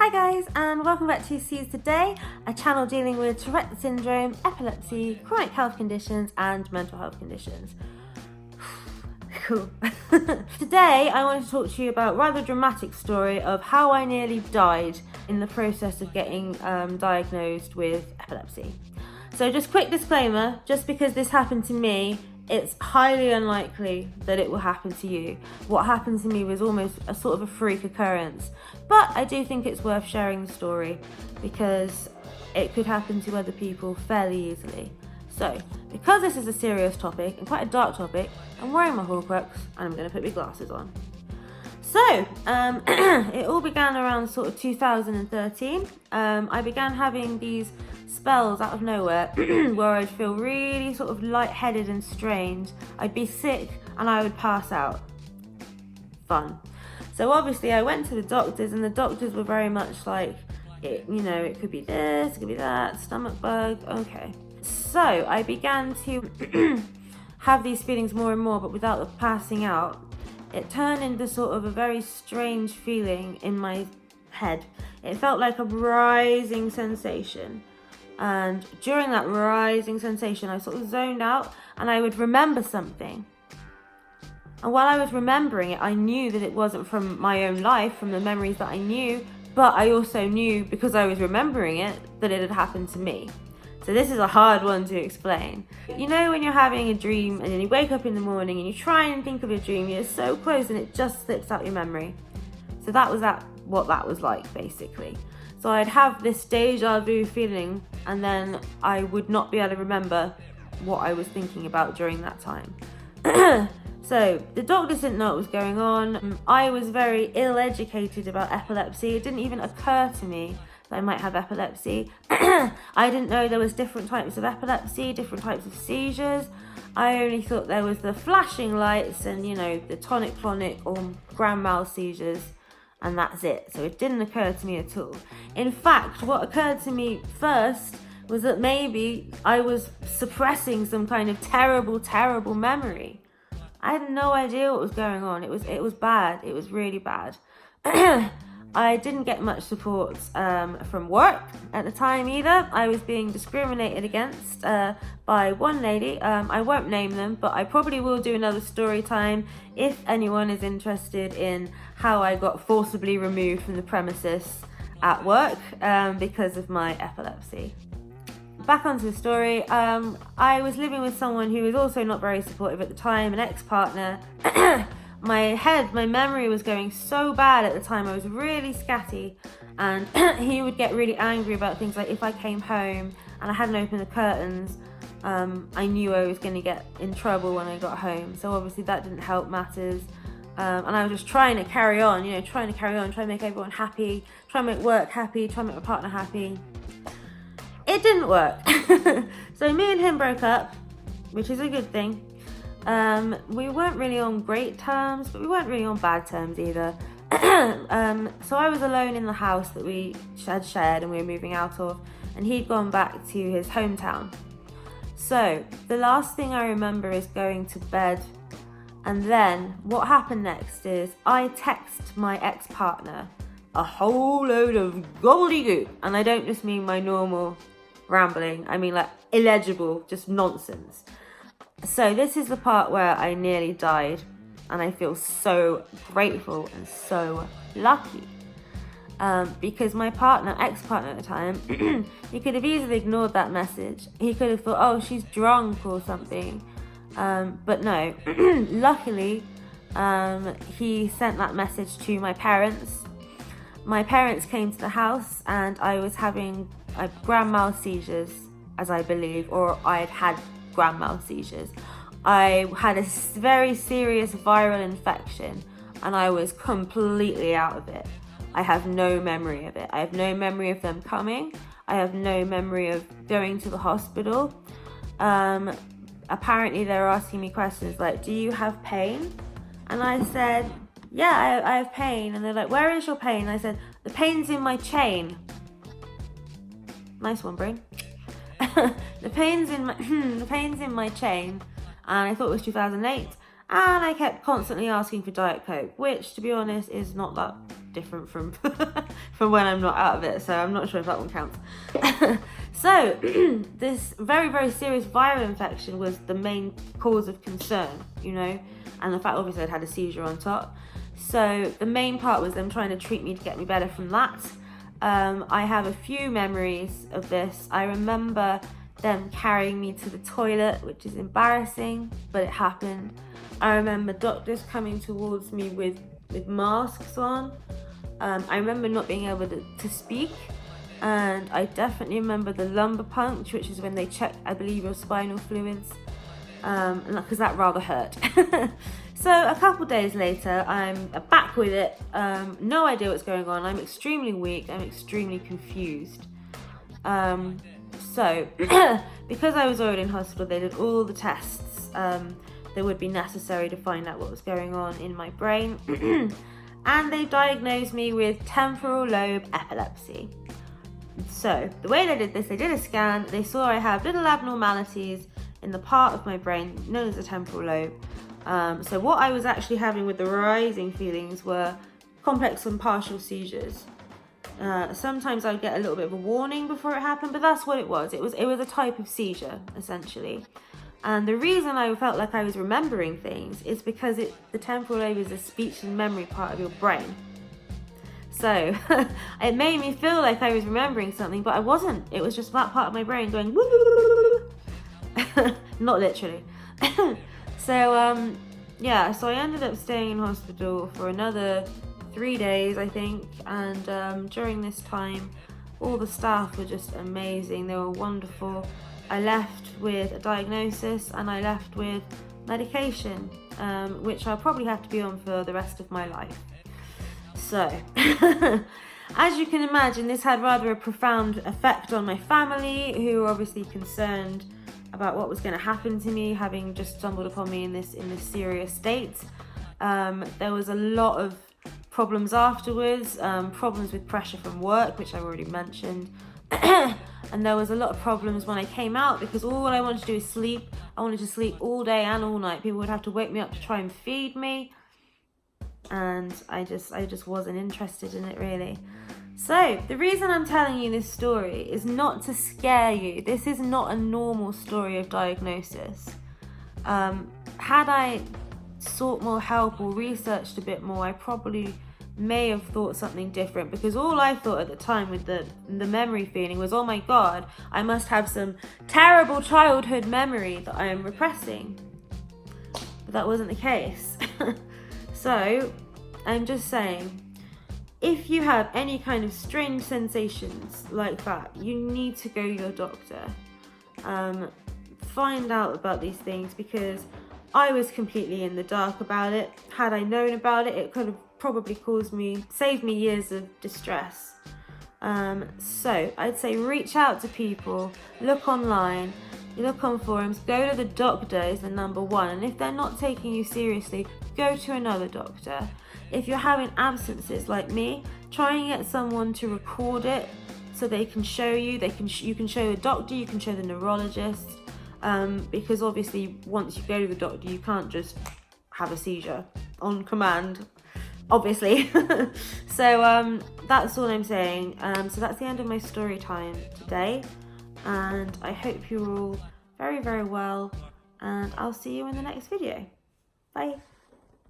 Hi guys, and welcome back to Seize Today, a channel dealing with Tourette syndrome, epilepsy, chronic health conditions and mental health conditions. Cool. Today I want to talk to you about a rather dramatic story of how I nearly died in the process of getting diagnosed with epilepsy. So just quick disclaimer, just because this happened to me, it's highly unlikely that it will happen to you. What happened to me was almost a sort of a freak occurrence, but I do think it's worth sharing the story because it could happen to other people fairly easily. So, because this is a serious topic and quite a dark topic, I'm wearing my Horcrux and I'm going to put my glasses on. So, it all began around sort of 2013. I began having these spells out of nowhere where I'd feel really sort of lightheaded and strange. I'd be sick and I would pass out. Fun. So obviously I went to the doctors and the doctors were very much like, it could be this, it could be that, stomach bug, okay. So I began to have these feelings more and more, but without the passing out. It turned into sort of a very strange feeling in my head. It felt like a rising sensation. And during that rising sensation, I sort of zoned out and I would remember something. And while I was remembering it, I knew that it wasn't from my own life, from the memories that I knew, but I also knew, because I was remembering it, that it had happened to me. So this is a hard one to explain. You know when you're having a dream and then you wake up in the morning and you try and think of your dream, you're so close and it just slips out your memory. So that was what that was like, basically. So I'd have this deja vu feeling and then I would not be able to remember what I was thinking about during that time. So the doctors didn't know what was going on. I was very ill-educated about epilepsy. It didn't even occur to me that I might have epilepsy. I didn't know there was different types of epilepsy, different types of seizures. I only thought there was the flashing lights and, the tonic-clonic or grand mal seizures, and that's it. So it didn't occur to me at all. In fact, what occurred to me first was that maybe I was suppressing some kind of terrible memory. I had no idea what was going on. It was bad. It was really bad. I didn't get much support from work at the time either. I was being discriminated against by one lady. I won't name them, but I probably will do another story time if anyone is interested in how I got forcibly removed from the premises at work because of my epilepsy. Back onto the story. I was living with someone who was also not very supportive at the time, an ex-partner. My memory was going so bad at the time. I was really scatty, and he would get really angry about things like if I came home and I hadn't opened the curtains, I knew I was going to get in trouble when I got home. So obviously that didn't help matters. And I was just trying to carry on, trying to make everyone happy, try to make work happy, try to make my partner happy. It didn't work. So me and him broke up, which is a good thing. We weren't really on great terms, but we weren't really on bad terms either. So I was alone in the house that we had shared and we were moving out of, and he'd gone back to his hometown. So the last thing I remember is going to bed, and then what happened next is I text my ex-partner a whole load of gobbledygook, and I don't just mean my normal rambling, I mean like illegible, just nonsense. So this is the part where I nearly died, and I feel so grateful and so lucky because my ex-partner at the time, he could have easily ignored that message. He could have thought, oh, she's drunk or something, but no. Luckily, he sent that message to my parents. My parents came to the house and I was having grand mal seizures, as I believe, or I'd had grand mal seizures. I had a very serious viral infection and I was completely out of it. I have no memory of it. I have no memory of them coming. I have no memory of going to the hospital. Apparently they were asking me questions like, do you have pain? And I said, yeah, I have pain. And they're like, where is your pain? And I said, the pain's in my chain. Nice one, brain. The pain's in my chain. And I thought it was 2008. And I kept constantly asking for Diet Coke, which, to be honest, is not that different from from when I'm not out of it, so I'm not sure if that one counts. So this very, very serious viral infection was the main cause of concern, you know, and the fact obviously I'd had a seizure on top. So the main part was them trying to treat me to get me better from that. I have a few memories of this. I remember them carrying me to the toilet, which is embarrassing, but it happened. I remember doctors coming towards me with masks on. I remember not being able to speak. And I definitely remember the lumbar puncture, which is when they check, I believe, your spinal fluids, because that rather hurt. So a couple days later, I'm back with it. No idea what's going on. I'm extremely weak. I'm extremely confused. So because I was already in hospital, they did all the tests that would be necessary to find out what was going on in my brain. And they diagnosed me with temporal lobe epilepsy. So the way they did this, they did a scan. They saw I have little abnormalities in the part of my brain known as the temporal lobe. So what I was actually having with the rising feelings were complex and partial seizures. Sometimes I'd get a little bit of a warning before it happened, but that's what it was. It was a type of seizure, essentially. And the reason I felt like I was remembering things is because the temporal lobe is the speech and memory part of your brain. So it made me feel like I was remembering something, but I wasn't. It was just that part of my brain going woo. Not literally. So yeah, so I ended up staying in hospital for another 3 days, I think. And during this time, all the staff were just amazing. They were wonderful. I left with a diagnosis and I left with medication, which I'll probably have to be on for the rest of my life. So, as you can imagine, this had rather a profound effect on my family, who were obviously concerned about what was going to happen to me, having just stumbled upon me in this serious state. There was a lot of problems afterwards, problems with pressure from work, which I've already mentioned. And there was a lot of problems when I came out, because all I wanted to do is sleep. I wanted to sleep all day and all night. People would have to wake me up to try and feed me. And I just wasn't interested in it, really. So the reason I'm telling you this story is not to scare you. This is not a normal story of diagnosis. Had I sought more help or researched a bit more, I probably may have thought something different, because all I thought at the time with the memory feeling was, oh my God, I must have some terrible childhood memory that I am repressing. But that wasn't the case. So, I'm just saying, if you have any kind of strange sensations like that, you need to go to your doctor. Find out about these things, because I was completely in the dark about it. Had I known about it, it could have probably saved me years of distress. So, I'd say reach out to people, look online, look on forums, go to the doctor is the number one. And if they're not taking you seriously, go to another doctor. If you're having absences like me, try and get someone to record it so they can show you. You can show the doctor, you can show the neurologist, because obviously once you go to the doctor, you can't just have a seizure on command, obviously. So that's all I'm saying. So that's the end of my story time today, and I hope you're all very, very well, and I'll see you in the next video. Bye.